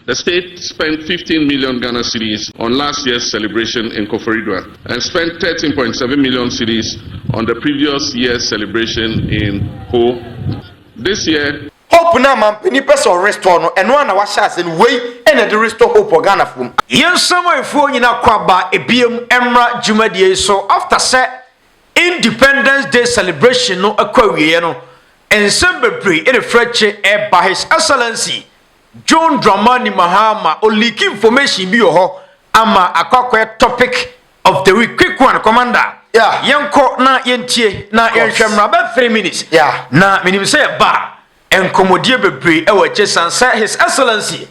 The state spent 15 million Ghana cedis on last year's celebration in Koforidua and spent 13.7 million cedis on the previous year's celebration in Ho. This year, hope na man any person restore no eno na wahya in way and the restore hope for Ghana fom. Yen samoefo nyina kwaba ebiem emra jumadie so after say Independence Day celebration no akwawie no ensem bebre in the freche e by His Excellency John Dramani Mahama o leak information bi ho ama akakwe topic of the week. Quick one, Commander. Yeah. Yanko na yentie na yenhwemra ba 3 minutes. Yeah. Na minim say ba enkomodie bebre e wa chesan say His Excellency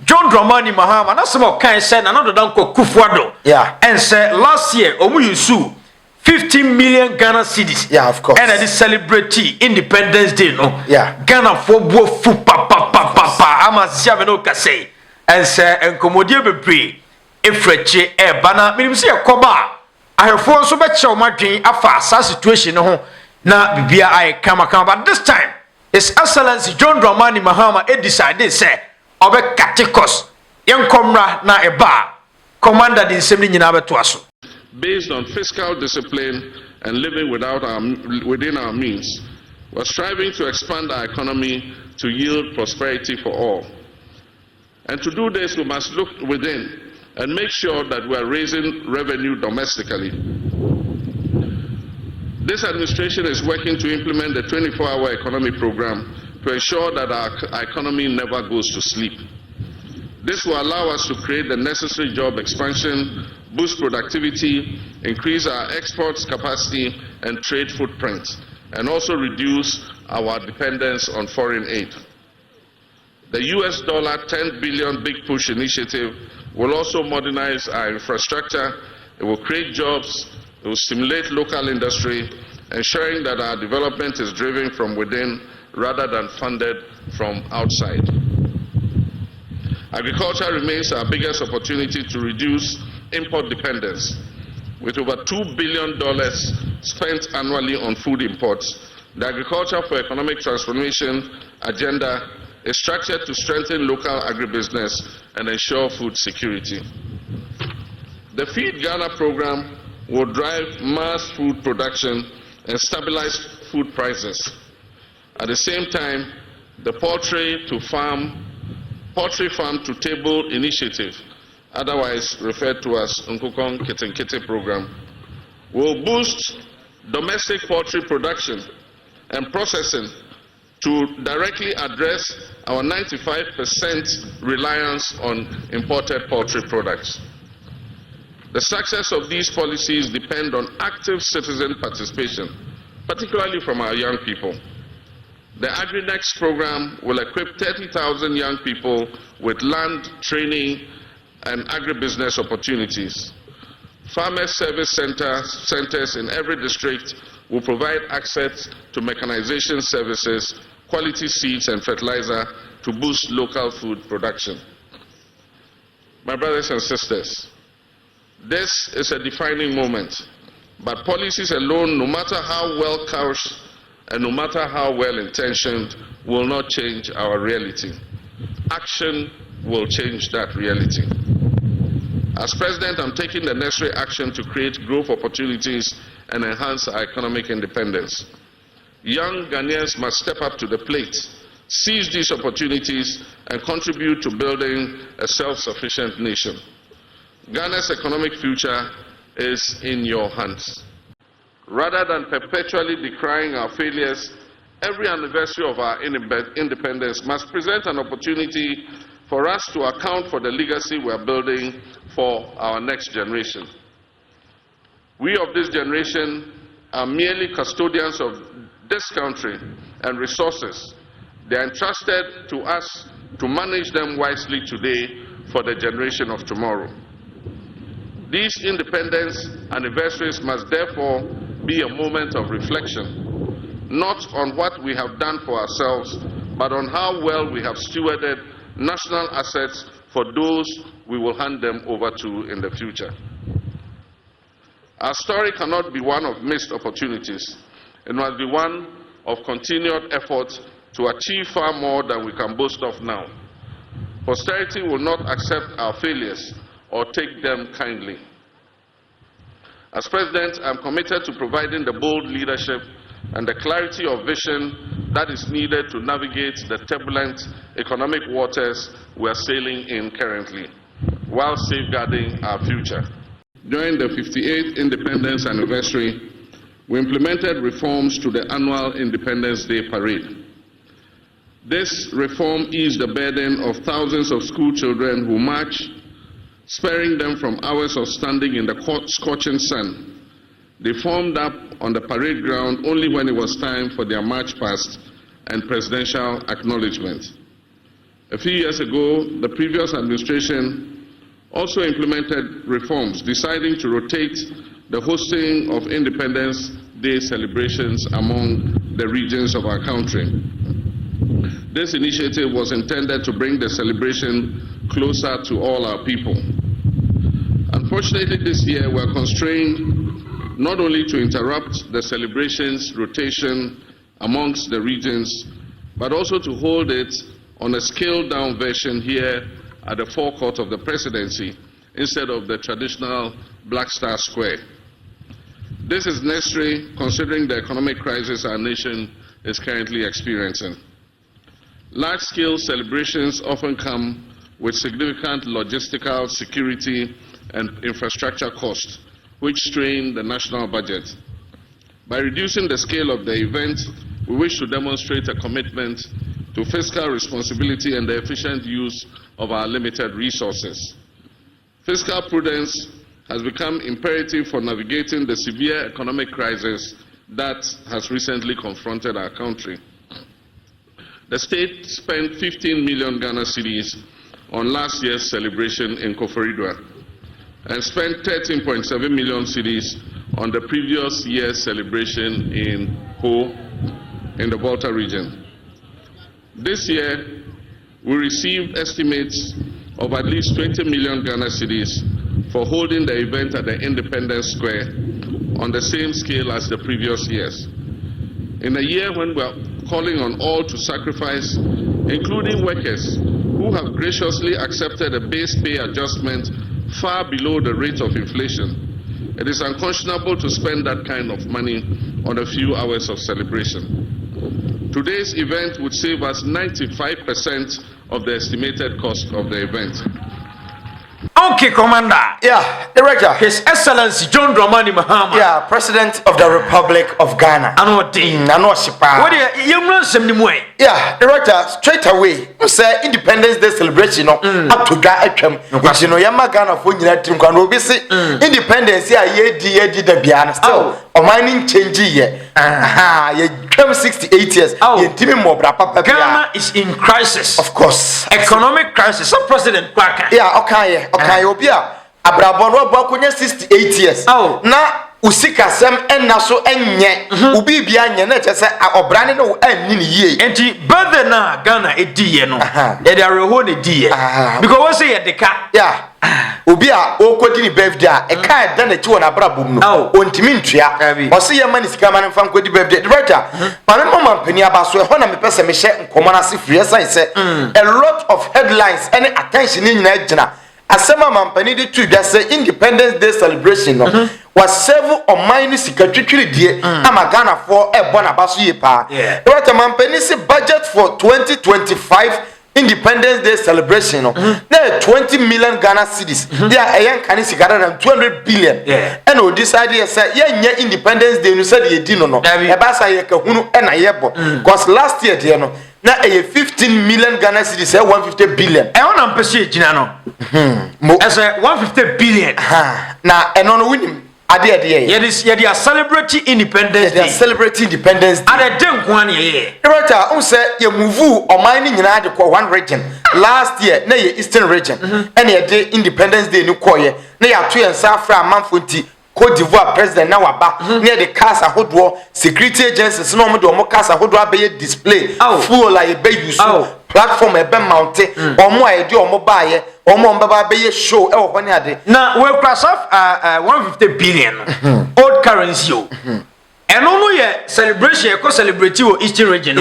John Dramani Mahama na some kan say na no dan Akuffo. Yeah. And say last year omu yusu 15 million Ghana cedis. Yeah, of course. And at the celebrity Independence Day, no? Yeah. Ghana for bo fu pa. Ama siya no kase. And say enkomodie bebre efreche e bana minim say yakoba. Ahefo so be che o madwen afa sa situation ho na bibia ai kama but this time His Excellency John Dramani Mahama decided say obe katikos yenkomra na eba commander din semni nyina beto aso. Based on fiscal discipline and living within our means, we're striving to expand our economy to yield prosperity for all. And to do this, we must look within and make sure that we are raising revenue domestically. This administration is working to implement the 24-hour economy program to ensure that our economy never goes to sleep. This will allow us to create the necessary job expansion, boost productivity, increase our exports capacity and trade footprint, and also reduce our dependence on foreign aid. The US $10 billion Big Push initiative will also modernize our infrastructure. It will create jobs, it will stimulate local industry, ensuring that our development is driven from within rather than funded from outside. Agriculture remains our biggest opportunity to reduce import dependence. With over $2 billion spent annually on food imports, the Agriculture for Economic Transformation agenda is structured to strengthen local agribusiness and ensure food security. The Feed Ghana program will drive mass food production and stabilize food prices. At the same time, the Poultry Farm to Table initiative, otherwise referred to as Nkukong Kitenkete program, will boost domestic poultry production and processing to directly address our 95% reliance on imported poultry products. The success of these policies depend on active citizen participation, particularly from our young people. The AgriNext program will equip 30,000 young people with land, training, and agribusiness opportunities. Farmer service centers in every district will provide access to mechanization services, quality seeds and fertilizer to boost local food production. My brothers and sisters, this is a defining moment, but policies alone, no matter how well couched and no matter how well intentioned, will not change our reality. Action will change that reality. As President, I'm taking the necessary action to create growth opportunities and enhance our economic independence. Young Ghanaians must step up to the plate, seize these opportunities, and contribute to building a self-sufficient nation. Ghana's economic future is in your hands. Rather than perpetually decrying our failures, every anniversary of our independence must present an opportunity for us to account for the legacy we are building for our next generation. We of this generation are merely custodians of this country and resources. They are entrusted to us to manage them wisely today for the generation of tomorrow. These independence anniversaries must therefore be a moment of reflection, not on what we have done for ourselves, but on how well we have stewarded national assets for those we will hand them over to in the future. Our story cannot be one of missed opportunities. It must be one of continued effort to achieve far more than we can boast of now. Posterity will not accept our failures or take them kindly. As President, I am committed to providing the bold leadership and the clarity of vision that is needed to navigate the turbulent economic waters we are sailing in currently, while safeguarding our future. During the 58th Independence Anniversary, we implemented reforms to the annual Independence Day Parade. This reform eased the burden of thousands of school children who march, sparing them from hours of standing in the scorching sun. They formed up on the parade ground only when it was time for their march past and presidential acknowledgement. A few years ago, the previous administration also implemented reforms, deciding to rotate the hosting of Independence Day celebrations among the regions of our country. This initiative was intended to bring the celebration closer to all our people. Unfortunately, this year we are constrained not only to interrupt the celebrations rotation amongst the regions, but also to hold it on a scaled-down version here at the forecourt of the presidency instead of the traditional Black Star Square. This is necessary considering the economic crisis our nation is currently experiencing. Large-scale celebrations often come with significant logistical, security, and infrastructure costs, which strain the national budget. By reducing the scale of the event, we wish to demonstrate a commitment to fiscal responsibility and the efficient use of our limited resources. Fiscal prudence has become imperative for navigating the severe economic crisis that has recently confronted our country. The state spent 15 million Ghana cedis on last year's celebration in Koforidua and spent 13.7 million cedis on the previous year's celebration in Ho, in the Volta region. This year, we received estimates of at least 20 million Ghana cedis for holding the event at the Independence Square on the same scale as the previous years. In a year when we are calling on all to sacrifice, including workers who have graciously accepted a base pay adjustment far below the rate of inflation, it is unconscionable to spend that kind of money on a few hours of celebration. Today's event would save us 95% of the estimated cost of the event. Okay, Commander. Yeah, Director. His Excellency John Dramani Mahama. Yeah, President of the Republic of Ghana. Ano din. Ano sipa. What you run some way? Yeah, Director, straight away. Say Independence Day celebration no up to Ghana atwam. You know yama Ghana for nyina tim kwa no bi se Independence ya ye di da bia na still o mining change ye. Aha, ye 68 years. Ye timi mo bra papa bia. Ghana is in crisis. Of course. Economic crisis. So President Kwaka. Yeah, okay, obi a abrabon ro bo akonya 68 years. Na usika sem enna so enye ubi bia nye na che se obrane no anni ne yie enti birthday na Ghana ediye no e dey reho ne die because we say ye deka yeah obi a okodi ni birthday a e ka da na chi wona brabom no ontimi ntua o se ye mani sika mani fa nkodi birthday director pa me mama pani abaso e ho na me pese me hye nkomo na se free say a lot of headlines any attention ni nyina gina asema mampani de tu bia say Independence Day celebration no was several or minus secretary die ama Ghana for e bona baso ye pa right mampani say budget for 2025 Independence Day celebration no na 20 million Ghana cedis dia eyan kan sigara na 200 billion and o decide say ye nya Independence Day no say ye di no no e ba say ye ka hunu e na ye bo because last year dia no na 15 million Ghana cedis 150 billion e ona mpese gina no as 150 billion na eno no winim ade ye dey celebrate Independence Day. They are celebrating Independence Day. Ade den kwa na ye Right, say ye move oman ni nyina de ko one region last year na ye Eastern region and ye dey Independence Day ni koye na ya to ye South Amanfo nti Cote d'Ivoire president na waba near the cars ahodo security agencies no mo de mo cars ahodo abeye display full like be use platform e be mount omo a de omo baaye omo mbaba abeye show e wo hone ade na we cross off 150 billion old currency eno no ye celebration ko celebrate wo Eastern region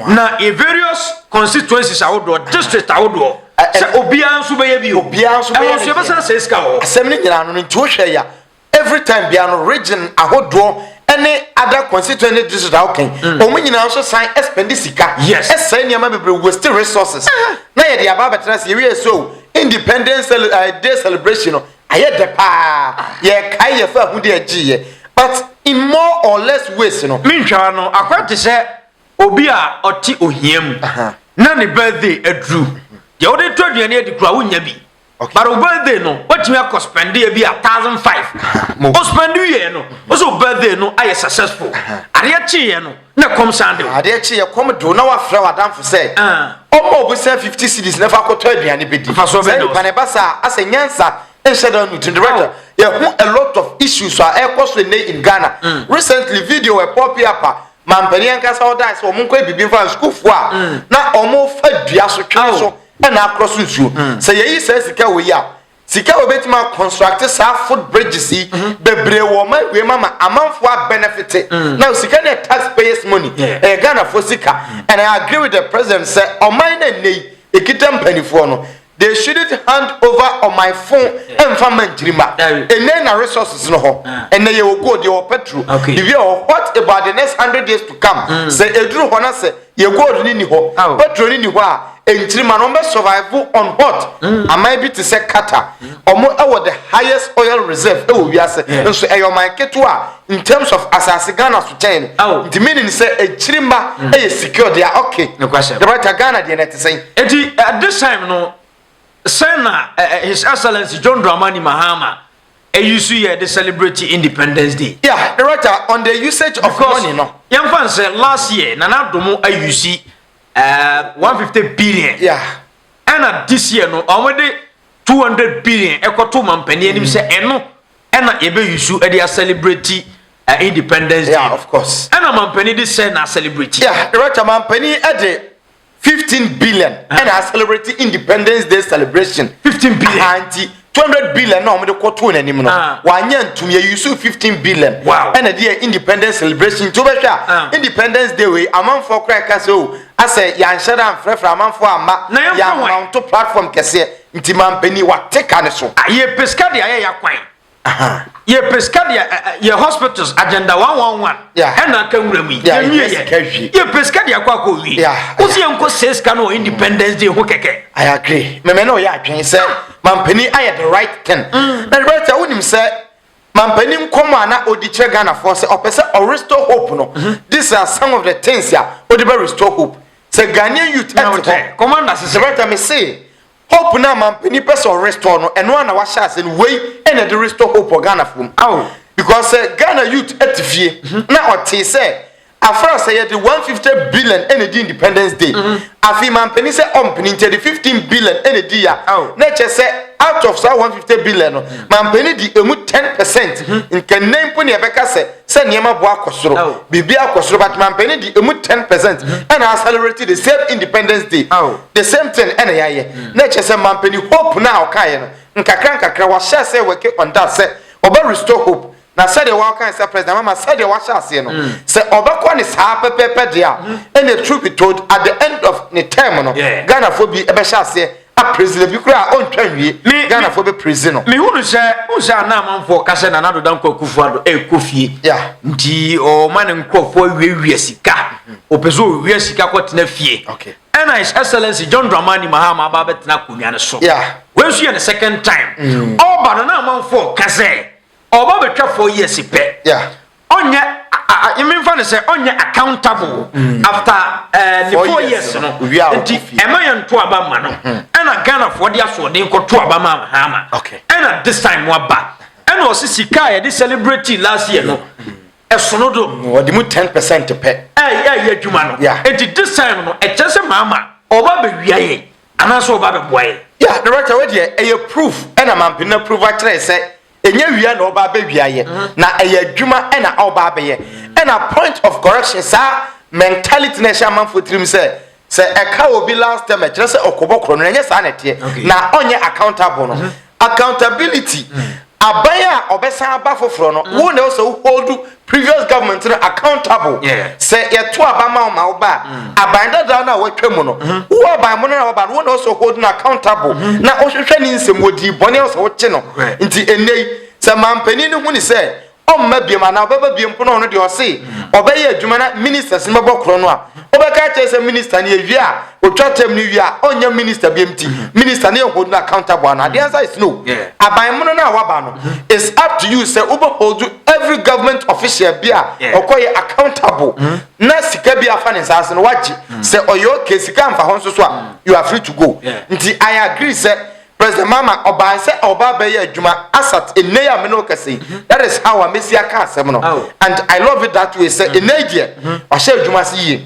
na a various constituencies awodo district awodo se obia nso be ye bi obia nso be ye so be say ska ho asem ni nyina no nti wo hwe ya every time bia no region awodo any other constituency district awoken omo nyina nso sign expend sika say niam bebre waste resources na ye dia ba betra se ye wi so independence day celebration no aye de pa ye kai ye fa hu de agiye but in more or less ways no mentwa no akwate se obi a oti ohiam na ne birthday adru ye odi to aduane adi kura wonya bi but o birthday no what you have spend e bi 1,500 o spend ye no o so birthday no aye successful ade achi ye no na come sunday ade achi ye come do na wa fra wadamfo say omo obu say 50 cedis na fa koto aduane bedi say pane basa asa nyansa enshada no to director ye a lot of issues are in Ghana recently video we pop up mampani ankasa oda say omo kwa bibi fa school fo a na omo fa dua so twe so na across nsuo say ye say sika we ya sika we betima construct sa foot bridges bebre wo ma we mama amanfo a benefit now sika na taxpayers money Ghana for sika and I agree with the president say oman na nei ekitam panifo no they shouldn't hand over on my phone and family drima and then the resources no ho and then you will go the petrol if you what about the next 100 days to come say edru ho na say you go ni ho petrol ni ho a entrima no be survive on what am I be to say kata omo e the highest oil reserve e wo wiase so e your market in terms of asase Ghana so chain the meaning say entrima e secure they are okay the right Ghana the net say at this time no Sena His Excellency John Dramani Mahama used to celebrate Independence Day. Yeah, director on the usage of money no. Young fan said last year Nana Domo UC 150 billion. Yeah. And this year no already 200 billion. Eko to mampeni and him say eno ena ebe yusu e dey celebrate Independence Day. Yeah, of course. Ena mampeni dey say na celebrate. Yeah, director mampeni e dey 15 billion and I celebrate Independence Day celebration 15 billion anti 200 billion no me de koto nanim no wanya ntum ye use 15 billion and the Independence celebration to be sure Independence Day we amanfo kra ka so ase ya nshara amfrefra amanfo ama ya mount platform kese nti mampani wa take ane so ye pesca dia ya kwan ye pesca dia ye hospitals agenda 111 and na kanwura mu ye pesca dia kwa ko wi usi enko seska no Independence Day ho keke I agree me no ya adwen say mampani aye the right thing na right wonim say mampani nkomo na odi kire Ghana for say opese or restore hope no these are some of the things ya odi be restore hope say Ghanaian youth commander say right me say hope na mampani person restore no eno na wa sha say wey and the restore hope for Ghana from because Ghana youth etifie na ote say afra say the 150 billion energy Independence Day afi mampani say ompani the 15 billion energy ya na che say out of 150 billion no mampani di emu 10% in can name poni ebeka say niema bo akosoro bibi akosoro but mampani di emu 10% and accelerate the same Independence Day the same thing and yaye na che say mampani hope na okaye no nkakra wa share say work on that say oba restore hope na said the one can say president mama said the wash ase no say obekwa ni saa pepepe dia and the truth be told at the end of the term no Ghana for be ebe sha ase a president bi kura on twanwie Ghana for be president me hunu say unsa na amanfo ka say na nado dan Akuffo ado ekofie nti o man nkrofo wiewia sika opezo wiewia sika kwotena fie and His Excellency John Dramani Mahama ba betena konwa ne so we so ye the second time oba na amanfo ka say oba betwa 4 years pe onye I mean fan say onye accountable after the 4 years no nti emayan to aba ma no na Ghana for dia so den ko to aba ma Mahama and at this time wa ba and osisika ye dey celebrate last year no esonodo o di mu 10% pe ya djuma no nti this time no e chese Mahama oba be wiaye anaso oba be boye the right way there e proof and amampina proof actually say enya wia na oba be wiaye na adwuma na oba be ye and a point of correction sa mentality na shaman for trim say eka obi last time just say okobokro no enya sa na tie na onye accountable no accountability abaya obesa aba foforo no wo na also hold previous government accountable say ye to abama ma oba abanda da na watwam no wo aban mo na oba wo na also hold na accountable na ohwehwe ni nsem odi bone also wo che no nti enei se mampani ni hu ni say omma biam na obaba biam po no de o say obeye adwuma na ministers ni mabokro no a obeka che say minister ni awia otwatem ni wia onya minister biamti minister na hold na accountable na the answer is no aban mo na waba no it's up to you say obo hold every government official bia okoye accountable na sika bia fa ne sase no wachi say oyo ke sika mfa ho so a you are free to go nti I agree say President Mahama oba say oba be adwuma asat eneya me no kase that is how amesia ka asem no and I love it that way say enedia wa she adwuma se yie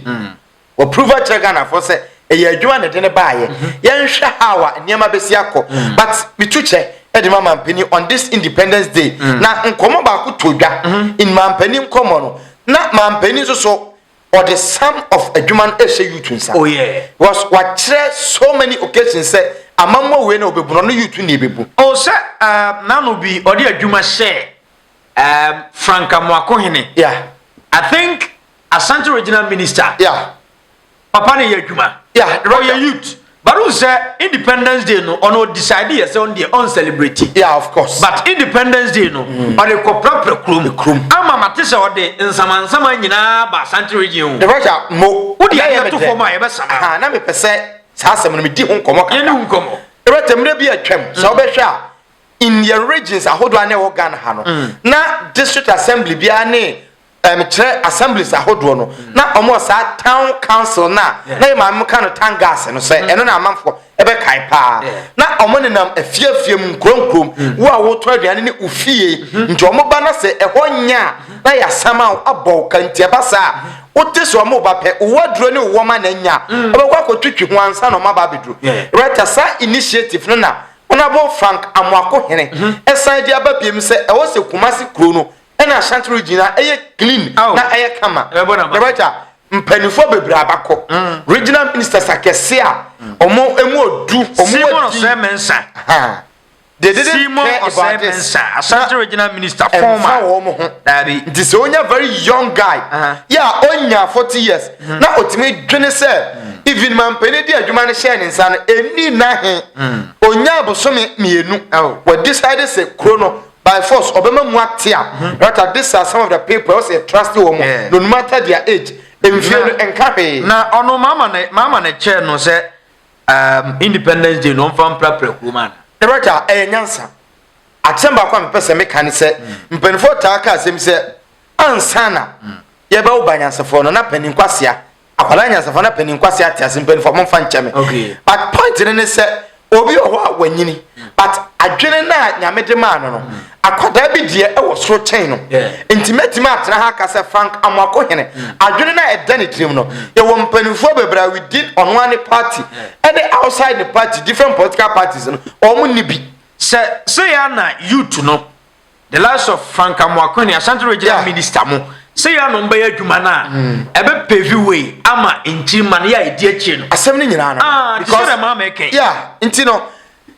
o prove Ghana for say e adwuma ne de ne baaye yen hwe how niam be sia ko but bituche edi mampani on this Independence Day na nkomo ba ko todwa in mampani nkomo no na mampani so or the sum of adwuma no e she youth oh yeah was what so many occasions say amammo we na obebu no youth ni ebebu oh say na no bi odi adwuma share Franka Mwakohene yeah I think Asante Regional Minister yeah papa ne adwuma yeah the youth but who say Independence Day no ono decide yes on the on celebrate yeah of course but Independence Day no or the corporate krum ama matese o de nsamansama nyina ba Asante Region the right mo wo de to form a yebesama na me pese sasem no me di ho nkomo ka ye ni nkomo right mre bi atwam so obehwe a in your regions ahodo ane wo Ghana ha no na district assembly bia ne chere assemblies ahodo no na omo sa town council na ma mka no tangas no say eno na amanfo ebe kai pa na omo ne nam afiafiem nkronkrom wo a wo to aduane ne ufie nti omo ba na say eho nya na ya sama abọ kantia basa wote so omo ba pe waduro ne wo ma na nya obekwa kotwitwi ho ansa no ma ba bedru right asa initiative no na Honorable Frank Amwakohene esan di ababiem se e wo se Kumasi kro no ena Ashanti region eye clean na eye kama right mpanifo bebra abakọ regional minister sakese a omo emu odu omo Semensa they didn't Simon care about this Ashanti regional minister former this onya very young guy yeah onya 40 years na otime dwene se even mampani di adwuma ne share ne nsa no eni na he onya abosome mienu we decided say krono by force obema mu atia right this are some of the people who say trust woman no matter their age emfie enkape na ono mama na chair no say Independence Day no fam prapra kuma the right nyansa atemba kwa mpese meka ne se mpanifo ta aka asem se ansana ye ba ubanyansafo no na paninkwasea akwala nyansafo na paninkwasea atiase mpanifo momfa ncheme but point ne se obi oho a wanyini but adwene na nyamede ma no akwada bi die e wo soro chen no intimate ma atra ha ka se Frank Amwakohene adwene na edane trim no ye wo mpanifo bebra within on one party and outside the party different political parties no omo ni bi say ya na youth no the last of Frank Amwakohene Ashanti regional minister mo say ya no mba ya adwuma na ebe pavy way ama enchima na ya edi achi no asem ni nyina na because mama eken yeah intino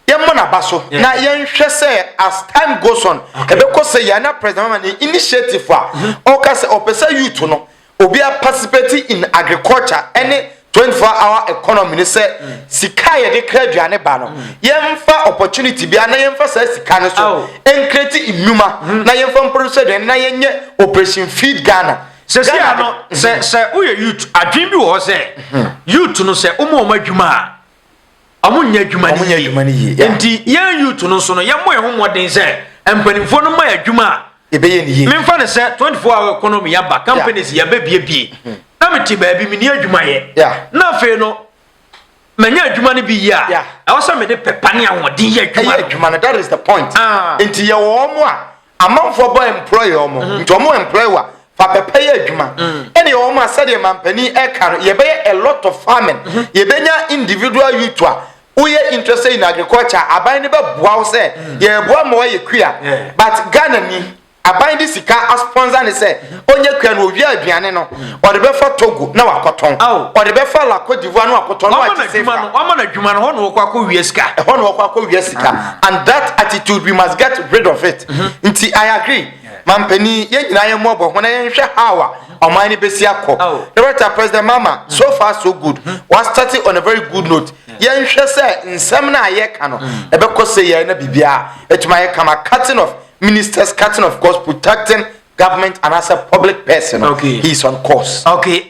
yemmo na baso na yenhwe say as time goes on ebe ko say ya na president mama ni initiative a o ka say opesa youth no obi a participate in agriculture any 24-hour economy ni say sika ye de kraduane ba no yemfa opportunity bia na yemfa say sika no so encreate inuma na yemfa produce de na yenye operation feed Ghana say no say uye youth adwin bi wo say youth no say umo adwuma amunya adwuma ni enti ye youth no so no yemmo ye homoden say empanimfo no ma adwuma ebeye ni ye memfa ne say 24-hour economy ya ba companies ya ba bie na meti baabi mi ni adwuma ye na fe no manya adwuma ne bi ya e wo say me de pepane ahodi ye adwuma no that is the point enti ye wo mo a amanfo boy employer omo enti omo employer fa pepe ye adwuma ene wo mo asade mampani e ka ye be a lot of farming ye benya individual youth a we interested in agriculture aban ne be boa wo say ye boa mo ye kua but Ghana ni aban di sika a sponsor ne say onye kwa no wi aduane no o de be fa Togo na wakoton o de be fa la Côte d'Ivoire na wakoton na adwuma no ho no kwa wi sika ho no kwa wi sika and that attitude we must get rid of it nti I agree mampani ye nyina ye mobo ho na ye hwe hawa omani besi akọ director president Mahama so far so good was starting on a very good note ye hwe say nsem na ye ka no e be ko say ye na bibia etuma ye kama cutting of ministers, cutting of course, protecting government and as a public person. Okay. He's on course. Okay.